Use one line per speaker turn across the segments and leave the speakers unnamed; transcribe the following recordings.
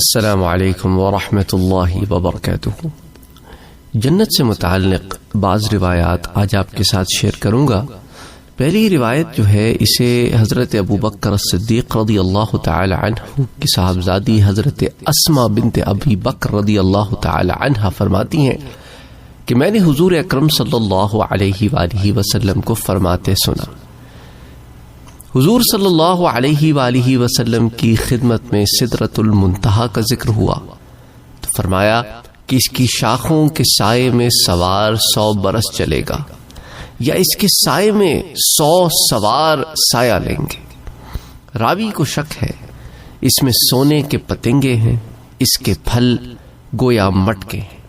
السلام علیکم ورحمۃ اللہ وبرکاتہ۔ جنت سے متعلق بعض روایات آج آپ کے ساتھ شیئر کروں گا۔ پہلی روایت جو ہے اسے حضرت ابوبکر الصدیق رضی اللہ تعالی عنہ کی صاحبزادی حضرت اسماء بنت ابی بکر رضی اللہ تعالی عنہ فرماتی ہیں کہ میں نے حضور اکرم صلی اللہ علیہ وآلہ وسلم کو فرماتے سنا۔ حضور صلی اللہ علیہ وآلہ وسلم کی خدمت میں سدرۃ المنتہا کا ذکر ہوا تو فرمایا کہ اس کی شاخوں کے سائے میں سوار 100 برس چلے گا، یا اس کے سائے میں 100 سوار سایہ لیں گے۔ راوی کو شک ہے، اس میں سونے کے پتنگے ہیں، اس کے پھل گویا مٹکے ہیں۔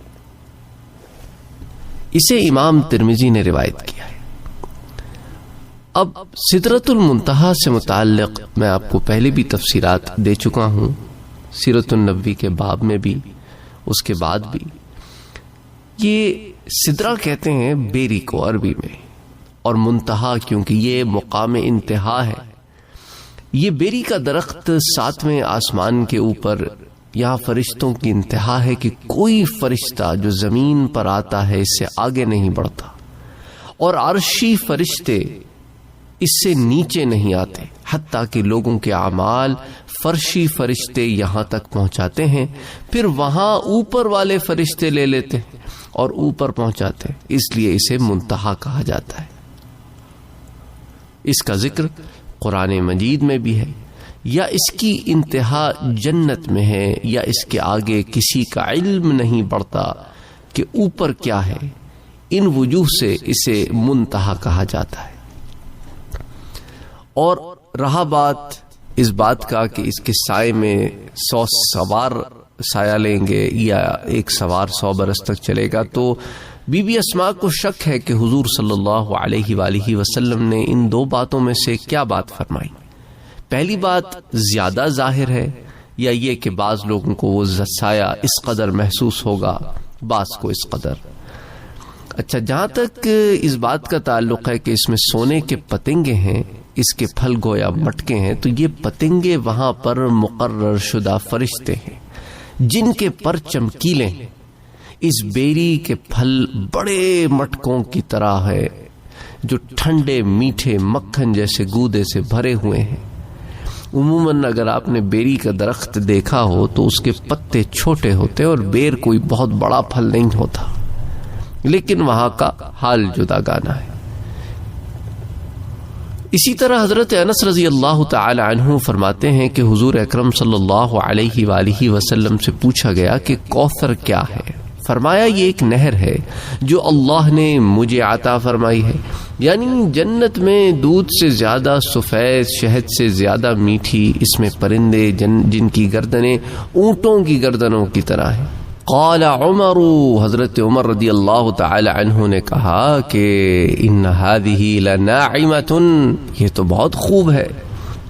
اسے امام ترمذی نے روایت کیا ہے۔ اب سدرۃ المنتہا سے متعلق میں آپ کو پہلے بھی تفسیرات دے چکا ہوں، سیرت النبوی کے باب میں بھی، اس کے بعد بھی۔ یہ سدرہ کہتے ہیں بیری کو عربی میں، اور منتہا کیونکہ یہ مقام انتہا ہے۔ یہ بیری کا درخت 7ویں آسمان کے اوپر، یہاں فرشتوں کی انتہا ہے کہ کوئی فرشتہ جو زمین پر آتا ہے اس سے آگے نہیں بڑھتا، اور عرشی فرشتے اس سے نیچے نہیں آتے، حتیٰ کہ لوگوں کے اعمال فرشی فرشتے یہاں تک پہنچاتے ہیں، پھر وہاں اوپر والے فرشتے لے لیتے ہیں اور اوپر پہنچاتے ہیں، اس لیے اسے منتہا کہا جاتا ہے۔ اس کا ذکر قرآن مجید میں بھی ہے، یا اس کی انتہا جنت میں ہے، یا اس کے آگے کسی کا علم نہیں بڑھتا کہ اوپر کیا ہے۔ ان وجوہ سے اسے منتہا کہا جاتا ہے۔ اور رہا بات اس بات کا کہ اس کے سائے میں 100 سوار سایہ لیں گے یا ایک سوار 100 برس تک چلے گا، تو بی بی اسماء کو شک ہے کہ حضور صلی اللہ علیہ وآلہ وسلم نے ان دو باتوں میں سے کیا بات فرمائی۔ پہلی بات زیادہ ظاہر ہے، یا یہ کہ بعض لوگوں کو وہ سایہ اس قدر محسوس ہوگا، بعض کو اس قدر۔ اچھا، جہاں تک اس بات کا تعلق ہے کہ اس میں سونے کے پتنگے ہیں، اس کے پھل گویا مٹکے ہیں، تو یہ پتنگے وہاں پر مقرر شدہ فرشتے ہیں جن کے پر چمکیلے ہیں۔ اس بیری کے پھل بڑے مٹکوں کی طرح ہے جو ٹھنڈے میٹھے مکھن جیسے گودے سے بھرے ہوئے ہیں۔ عموماً اگر آپ نے بیری کا درخت دیکھا ہو تو اس کے پتے چھوٹے ہوتے اور بیر کوئی بہت بڑا پھل نہیں ہوتا، لیکن وہاں کا حال جدا گانا ہے۔ اسی طرح حضرت انس رضی اللہ تعالی عنہ فرماتے ہیں کہ حضور اکرم صلی اللہ علیہ وآلہ وسلم سے پوچھا گیا کہ کوثر کیا ہے؟ فرمایا یہ ایک نہر ہے جو اللہ نے مجھے عطا فرمائی ہے، یعنی جنت میں دودھ سے زیادہ سفید، شہد سے زیادہ میٹھی، اس میں پرندے جن کی گردنیں اونٹوں کی گردنوں کی طرح ہیں۔ قال عمر، حضرت عمر رضی اللہ تعالی عنہ نے کہا کہ ان هذه لناعمۃ، یہ تو بہت خوب ہے۔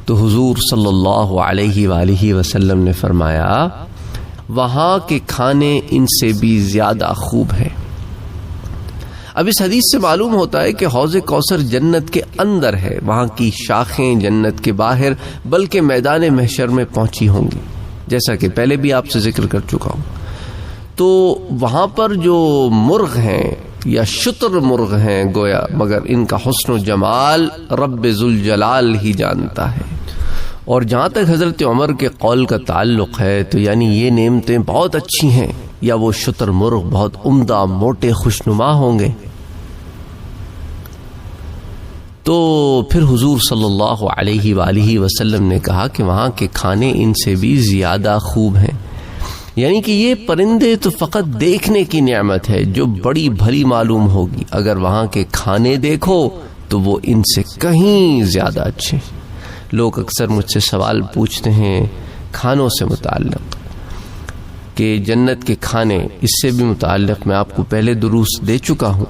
تو حضور صلی اللہ علیہ وآلہ وسلم نے فرمایا وہاں کے کھانے ان سے بھی زیادہ خوب ہیں۔ اب اس حدیث سے معلوم ہوتا ہے کہ حوض کوثر جنت کے اندر ہے، وہاں کی شاخیں جنت کے باہر بلکہ میدان محشر میں پہنچی ہوں گی، جیسا کہ پہلے بھی آپ سے ذکر کر چکا ہوں۔ تو وہاں پر جو مرغ ہیں یا شتر مرغ ہیں گویا، مگر ان کا حسن و جمال رب ذوالجلال ہی جانتا ہے۔ اور جہاں تک حضرت عمر کے قول کا تعلق ہے تو یعنی یہ نعمتیں بہت اچھی ہیں، یا وہ شتر مرغ بہت عمدہ موٹے خوشنما ہوں گے، تو پھر حضور صلی اللہ علیہ وآلہ وسلم نے کہا کہ وہاں کے کھانے ان سے بھی زیادہ خوب ہیں، یعنی کہ یہ پرندے تو فقط دیکھنے کی نعمت ہے جو بڑی بھلی معلوم ہوگی، اگر وہاں کے کھانے دیکھو تو وہ ان سے کہیں زیادہ اچھے۔ لوگ اکثر مجھ سے سوال پوچھتے ہیں کھانوں سے متعلق کہ جنت کے کھانے، اس سے بھی متعلق میں آپ کو پہلے دروس دے چکا ہوں،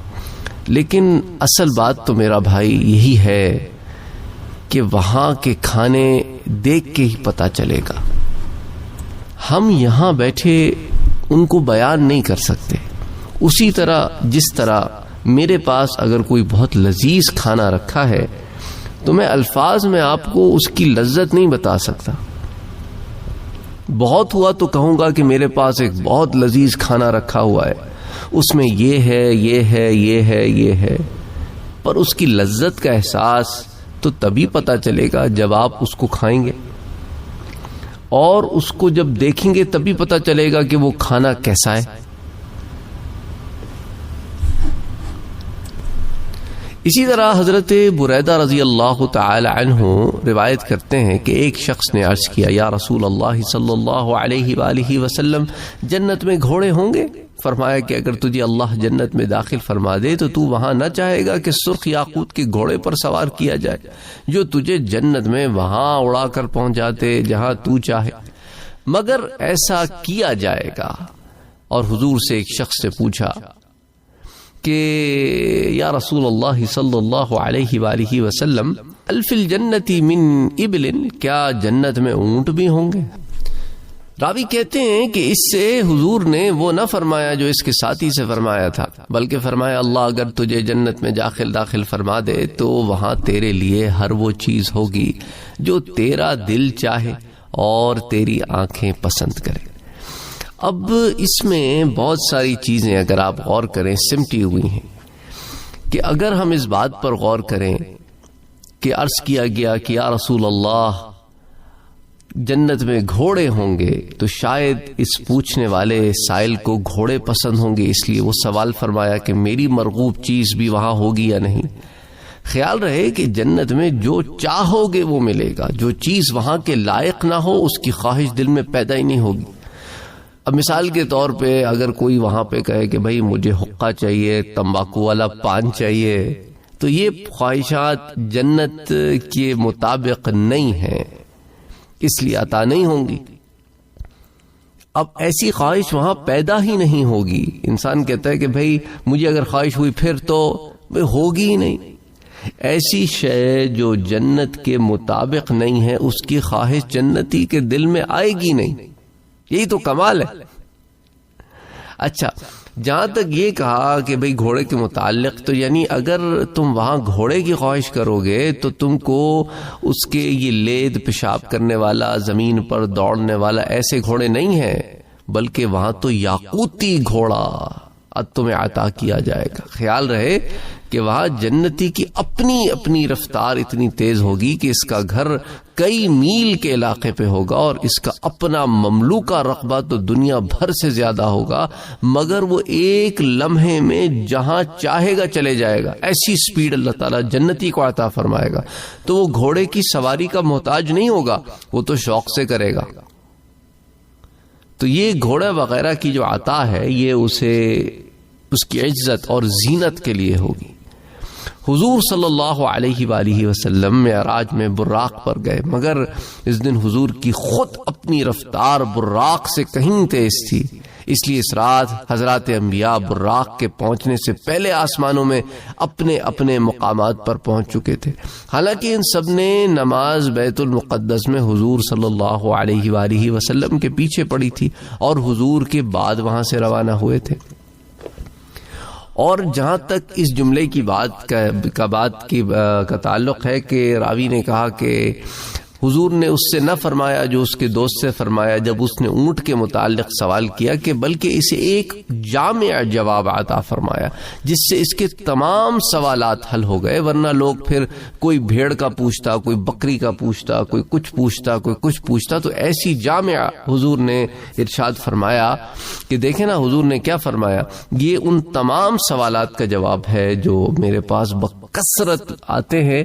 لیکن اصل بات تو میرا بھائی یہی ہے کہ وہاں کے کھانے دیکھ کے ہی پتہ چلے گا۔ ہم یہاں بیٹھے ان کو بیان نہیں کر سکتے، اسی طرح جس طرح میرے پاس اگر کوئی بہت لذیذ کھانا رکھا ہے تو میں الفاظ میں آپ کو اس کی لذت نہیں بتا سکتا، بہت ہوا تو کہوں گا کہ میرے پاس ایک بہت لذیذ کھانا رکھا ہوا ہے، اس میں یہ ہے، یہ ہے، یہ ہے، یہ ہے، پر اس کی لذت کا احساس تو تبھی پتہ چلے گا جب آپ اس کو کھائیں گے، اور اس کو جب دیکھیں گے تبھی پتہ چلے گا کہ وہ کھانا کیسا ہے۔ اسی طرح حضرت بریدہ رضی اللہ تعالی عنہ روایت کرتے ہیں کہ ایک شخص نے عرض کیا، یا رسول اللہ صلی اللہ علیہ وآلہ وسلم، جنت میں گھوڑے ہوں گے؟ فرمایا کہ اگر تجھے اللہ جنت میں داخل فرما دے تو وہاں نہ چاہے گا کہ سرخ یاقوت کے گھوڑے پر سوار کیا جائے جو تجھے جنت میں وہاں اڑا کر پہنچاتے جہاں تو چاہے، مگر ایسا کیا جائے گا۔ اور حضور سے ایک شخص سے پوچھا کہ یا رسول اللہ صلی اللہ علیہ وآلہ وسلم، الفی الجنت من ابل، کیا جنت میں اونٹ بھی ہوں گے؟ راوی کہتے ہیں کہ اس سے حضور نے وہ نہ فرمایا جو اس کے ساتھی سے فرمایا تھا، بلکہ فرمایا اللہ اگر تجھے جنت میں داخل فرما دے تو وہاں تیرے لیے ہر وہ چیز ہوگی جو تیرا دل چاہے اور تیری آنکھیں پسند کرے۔ اب اس میں بہت ساری چیزیں اگر آپ غور کریں سمٹی ہوئی ہیں کہ اگر ہم اس بات پر غور کریں کہ عرض کیا گیا کہ یا رسول اللہ جنت میں گھوڑے ہوں گے، تو شاید اس پوچھنے والے سائل کو گھوڑے پسند ہوں گے، اس لیے وہ سوال فرمایا کہ میری مرغوب چیز بھی وہاں ہوگی یا نہیں۔ خیال رہے کہ جنت میں جو چاہو گے وہ ملے گا، جو چیز وہاں کے لائق نہ ہو اس کی خواہش دل میں پیدا ہی نہیں ہوگی۔ اب مثال کے طور پہ اگر کوئی وہاں پہ کہے کہ بھائی مجھے حقہ چاہیے، تمباکو والا پان چاہیے، تو یہ خواہشات جنت کے مطابق نہیں ہیں، اس لیے عطا نہیں ہوں گی۔ اب ایسی خواہش وہاں پیدا ہی نہیں ہوگی۔ انسان کہتا ہے کہ بھئی مجھے اگر خواہش ہوئی پھر تو ہوگی ہی نہیں۔ ایسی شے جو جنت کے مطابق نہیں ہے اس کی خواہش جنتی کے دل میں آئے گی نہیں، یہی تو کمال ہے۔ اچھا، جہاں تک یہ کہا کہ بھئی گھوڑے کے متعلق، تو یعنی اگر تم وہاں گھوڑے کی خواہش کرو گے تو تم کو اس کے یہ لید پیشاب کرنے والا، زمین پر دوڑنے والا ایسے گھوڑے نہیں ہیں، بلکہ وہاں تو یاقوتی گھوڑا تمہیں عطا کیا جائے گا۔ خیال رہے کہ وہاں جنتی کی اپنی اپنی رفتار اتنی تیز ہوگی کہ اس کا گھر کئی میل کے علاقے پہ ہوگا اور اس کا اپنا مملوکہ رقبہ تو دنیا بھر سے زیادہ ہوگا، مگر وہ ایک لمحے میں جہاں چاہے گا چلے جائے گا۔ ایسی سپیڈ اللہ تعالیٰ جنتی کو عطا فرمائے گا، تو وہ گھوڑے کی سواری کا محتاج نہیں ہوگا، وہ تو شوق سے کرے گا۔ تو یہ گھوڑا وغیرہ کی جو عطا ہے یہ اسے اس کی عزت اور زینت کے لیے ہوگی۔ حضور صلی اللہ علیہ وآلہ وسلم معراج میں براق پر گئے، مگر اس دن حضور کی خود اپنی رفتار براق سے کہیں تیز تھی، اس لیے اس رات حضرات انبیاء براق کے پہنچنے سے پہلے آسمانوں میں اپنے اپنے مقامات پر پہنچ چکے تھے۔ حالانکہ ان سب نے نماز بیت المقدس میں حضور صلی اللہ علیہ وآلہ وسلم کے پیچھے پڑی تھی اور حضور کے بعد وہاں سے روانہ ہوئے تھے۔ اور جہاں تک اس جملے کی بات کا تعلق ہے کہ راوی نے کہا کہ حضور نے اس سے نہ فرمایا جو اس کے دوست سے فرمایا جب اس نے اونٹ کے متعلق سوال کیا، کہ بلکہ اسے ایک جامع جواب عطا فرمایا جس سے اس کے تمام سوالات حل ہو گئے، ورنہ لوگ پھر کوئی بھیڑ کا پوچھتا، کوئی بکری کا پوچھتا، کوئی کچھ پوچھتا، کوئی کچھ پوچھتا۔ تو ایسی جامع حضور نے ارشاد فرمایا کہ دیکھیں نا حضور نے کیا فرمایا، یہ ان تمام سوالات کا جواب ہے جو میرے پاس بکثرت آتے ہیں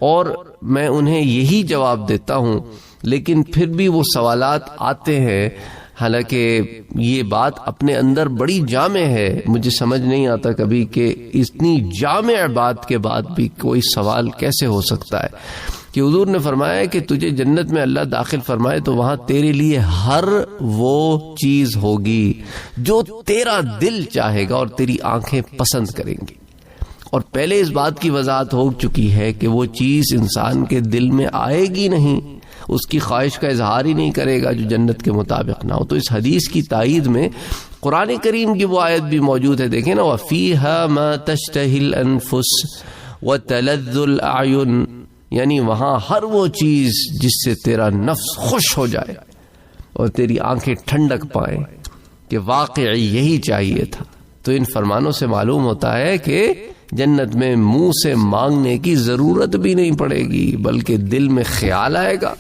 اور میں انہیں یہی جواب دیتا ہوں، لیکن پھر بھی وہ سوالات آتے ہیں۔ حالانکہ یہ بات اپنے اندر بڑی جامع ہے، مجھے سمجھ نہیں آتا کبھی کہ اتنی جامع بات کے بعد بھی کوئی سوال کیسے ہو سکتا ہے، کہ حضور نے فرمایا کہ تجھے جنت میں اللہ داخل فرمائے تو وہاں تیرے لیے ہر وہ چیز ہوگی جو تیرا دل چاہے گا اور تیری آنکھیں پسند کریں گی۔ اور پہلے اس بات کی وضاحت ہو چکی ہے کہ وہ چیز انسان کے دل میں آئے گی نہیں، اس کی خواہش کا اظہار ہی نہیں کرے گا جو جنت کے مطابق نہ ہو۔ تو اس حدیث کی تائید میں قرآن کریم کی وہ آیت بھی موجود ہے، دیکھیں نا، وَفِيهَا مَا تَشْتَهِي الْأَنفُسُ وَتَلَذُّ الْأَعْيُنُ، یعنی وہاں ہر وہ چیز جس سے تیرا نفس خوش ہو جائے اور تیری آنکھیں ٹھنڈک پائیں کہ واقعی یہی چاہیے تھا. تو ان فرمانوں سے معلوم ہوتا ہے کہ جنت میں منہ سے مانگنے کی ضرورت بھی نہیں پڑے گی، بلکہ دل میں خیال آئے گا،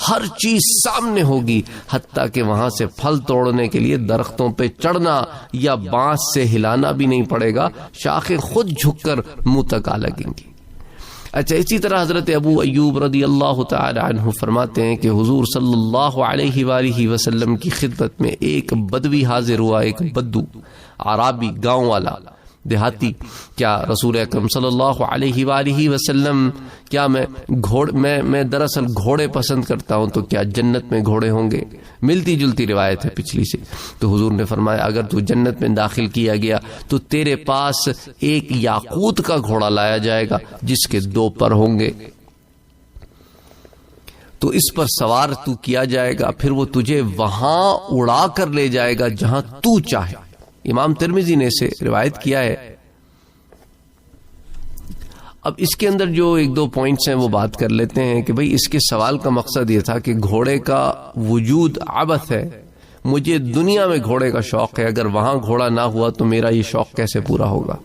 ہر چیز سامنے ہوگی، حتیٰ کہ وہاں سے پھل توڑنے کے لیے درختوں پہ چڑھنا یا بانس سے ہلانا بھی نہیں پڑے گا، شاخیں خود جھک کر منہ تک آ لگیں گی. اچھا، اسی طرح حضرت ابو ایوب رضی اللہ تعالی عنہ فرماتے ہیں کہ حضور صلی اللہ علیہ وآلہ وسلم کی خدمت میں ایک بدوی حاضر ہوا، ایک بدو، عرابی، گاؤں والا، دیہاتی. کیا رسول اکرم صلی اللہ علیہ وآلہ وسلم، کیا میں دراصل گھوڑے پسند کرتا ہوں، تو کیا جنت میں گھوڑے ہوں گے؟ ملتی جلتی روایت ہے پچھلی سے. تو حضور نے فرمایا اگر تو جنت میں داخل کیا گیا تو تیرے پاس ایک یاقوت کا گھوڑا لایا جائے گا جس کے 2 پر ہوں گے، تو اس پر سوار تو کیا جائے گا، پھر وہ تجھے وہاں اڑا کر لے جائے گا جہاں تو چاہے. امام ترمذی نے اسے روایت کیا ہے. اب اس کے اندر جو 1-2 پوائنٹس ہیں وہ بات کر لیتے ہیں کہ بھئی اس کے سوال کا مقصد یہ تھا کہ گھوڑے کا وجود عبث ہے، مجھے دنیا میں گھوڑے کا شوق ہے، اگر وہاں گھوڑا نہ ہوا تو میرا یہ شوق کیسے پورا ہوگا؟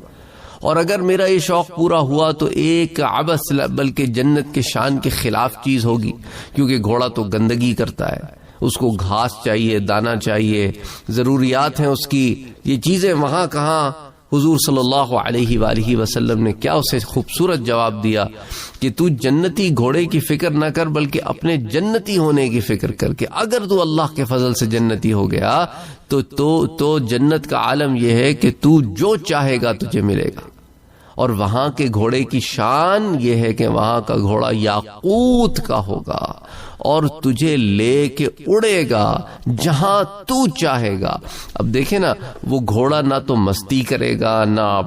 اور اگر میرا یہ شوق پورا ہوا تو ایک عبث بلکہ جنت کے شان کے خلاف چیز ہوگی، کیونکہ گھوڑا تو گندگی کرتا ہے، اس کو گھاس چاہیے، دانا چاہیے، ضروریات ہیں اس کی. یہ چیزیں وہاں کہاں؟ حضور صلی اللہ علیہ وآلہ وسلم نے کیا اسے خوبصورت جواب دیا کہ تو جنتی گھوڑے کی فکر نہ کر، بلکہ اپنے جنتی ہونے کی فکر کر کے اگر تو اللہ کے فضل سے جنتی ہو گیا تو جنت کا عالم یہ ہے کہ تو جو چاہے گا تجھے ملے گا. اور وہاں کے گھوڑے کی شان یہ ہے کہ وہاں کا گھوڑا یاقوت کا ہوگا اور تجھے لے کے اڑے گا جہاں تو چاہے گا. اب دیکھیں نا، وہ گھوڑا نہ تو مستی کرے گا، نہ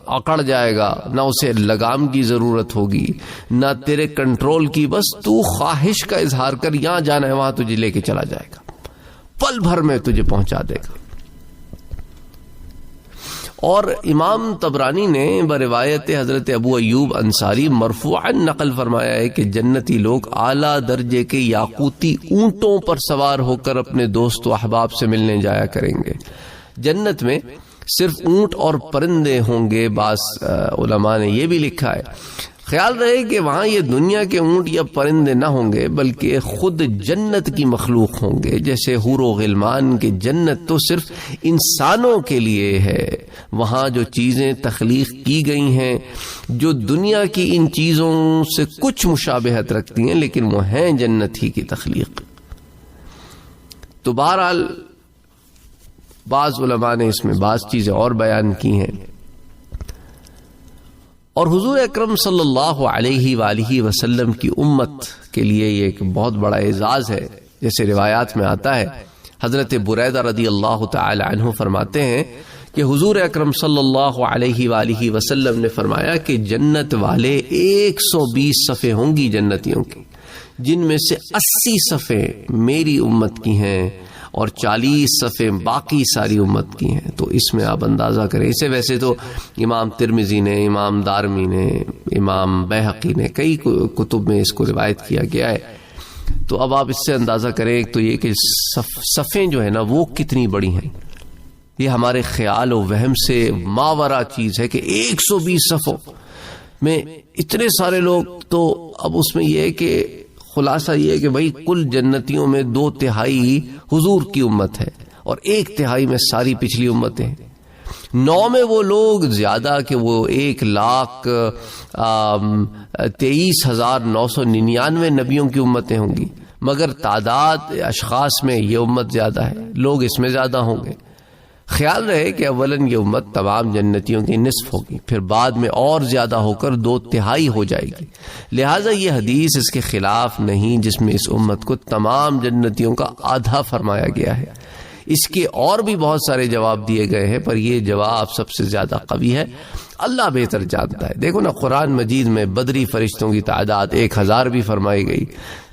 اکڑ جائے گا، نہ اسے لگام کی ضرورت ہوگی، نہ تیرے کنٹرول کی، بس تو خواہش کا اظہار کر یہاں جانا ہے وہاں تجھے لے کے چلا جائے گا، پل بھر میں تجھے پہنچا دے گا. اور امام طبرانی نے بروایت حضرت ابو ایوب انصاری مرفوعا نقل فرمایا ہے کہ جنتی لوگ اعلیٰ درجے کے یاقوتی اونٹوں پر سوار ہو کر اپنے دوست و احباب سے ملنے جایا کریں گے. جنت میں صرف اونٹ اور پرندے ہوں گے. بعض علماء نے یہ بھی لکھا ہے، خیال رہے کہ وہاں یہ دنیا کے اونٹ یا پرندے نہ ہوں گے بلکہ خود جنت کی مخلوق ہوں گے. جیسے حور و غلمان کی جنت تو صرف انسانوں کے لیے ہے، وہاں جو چیزیں تخلیق کی گئی ہیں جو دنیا کی ان چیزوں سے کچھ مشابہت رکھتی ہیں لیکن وہ ہیں جنت ہی کی تخلیق. تو بہرحال بعض علماء نے اس میں بعض چیزیں اور بیان کی ہیں. اور حضور اکرم صلی اللہ علیہ وآلہ وسلم کی امت کے لیے یہ ایک بہت بڑا اعزاز ہے. جیسے روایات میں آتا ہے، حضرت بریدہ رضی اللہ تعالی عنہ فرماتے ہیں کہ حضور اکرم صلی اللہ علیہ وآلہ وسلم نے فرمایا کہ جنت والے 120 صفیں ہوں گی جنتیوں کی، جن میں سے 80 صفیں میری امت کی ہیں اور 40 صفیں باقی ساری امت کی ہیں. تو اس میں آپ اندازہ کریں. اسے ویسے تو امام ترمذی نے، امام دارمی نے، امام بیہقی نے کئی کتب میں اس کو روایت کیا گیا ہے. تو اب آپ اس سے اندازہ کریں. ایک تو یہ کہ صفیں جو ہے نا وہ کتنی بڑی ہیں. یہ ہمارے خیال و وہم سے ماورا چیز ہے کہ 120 صفوں میں اتنے سارے لوگ. تو اب اس میں یہ ہے کہ خلاصہ یہ ہے کہ بھائی کل جنتیوں میں 2/3 حضور کی امت ہے اور 1/3 میں ساری پچھلی امتیں ہیں. 9 میں وہ لوگ زیادہ کہ وہ 1,23,999 نبیوں کی امتیں ہوں گی، مگر تعداد اشخاص میں یہ امت زیادہ ہے، لوگ اس میں زیادہ ہوں گے. خیال رہے کہ اولاً یہ امت تمام جنتیوں کی نصف ہوگی، پھر بعد میں اور زیادہ ہو کر 2/3 ہو جائے گی. لہٰذا یہ حدیث اس کے خلاف نہیں جس میں اس امت کو تمام جنتیوں کا آدھا فرمایا گیا ہے. اس کے اور بھی بہت سارے جواب دیے گئے ہیں، پر یہ جواب سب سے زیادہ قوی ہے. اللہ بہتر جانتا ہے. دیکھو نا، قرآن مجید میں بدری فرشتوں کی تعداد 1000 بھی فرمائی گئی،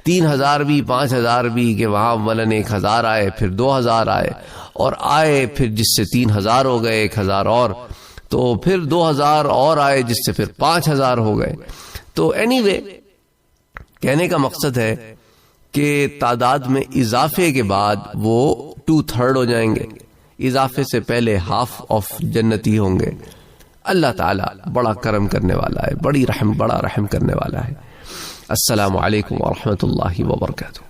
3000 بھی، 5000 بھی، کہ وہاں اولاً 1000 آئے، پھر 2000 آئے اور آئے، پھر جس سے 3000 ہو گئے، 1000 اور، تو پھر 2000 اور آئے جس سے پھر 5000 ہو گئے. تو اینی وے کہنے کا مقصد ہے کہ تعداد میں اضافے کے بعد وہ 2/3 ہو جائیں گے، اضافے سے پہلے ہاف آف جنتی ہوں گے۔ اللہ تعالیٰ بڑا کرم کرنے والا ہے، بڑا رحم کرنے والا ہے۔ السلام علیکم ورحمۃ اللہ وبرکاتہ۔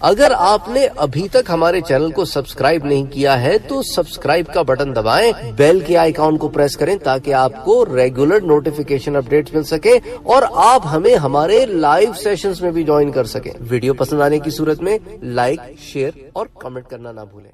اگر آپ نے ابھی تک ہمارے چینل کو سبسکرائب نہیں کیا ہے تو سبسکرائب کا بٹن دبائیں، بیل کے آئیکن کو پریس کریں تاکہ آپ کو ریگولر نوٹیفیکیشن اپڈیٹس مل سکے اور آپ ہمیں ہمارے لائیو سیشنز میں بھی جوائن کر سکیں۔ ویڈیو پسند آنے کی صورت میں لائک، شیئر اور کمنٹ کرنا نہ بھولیں۔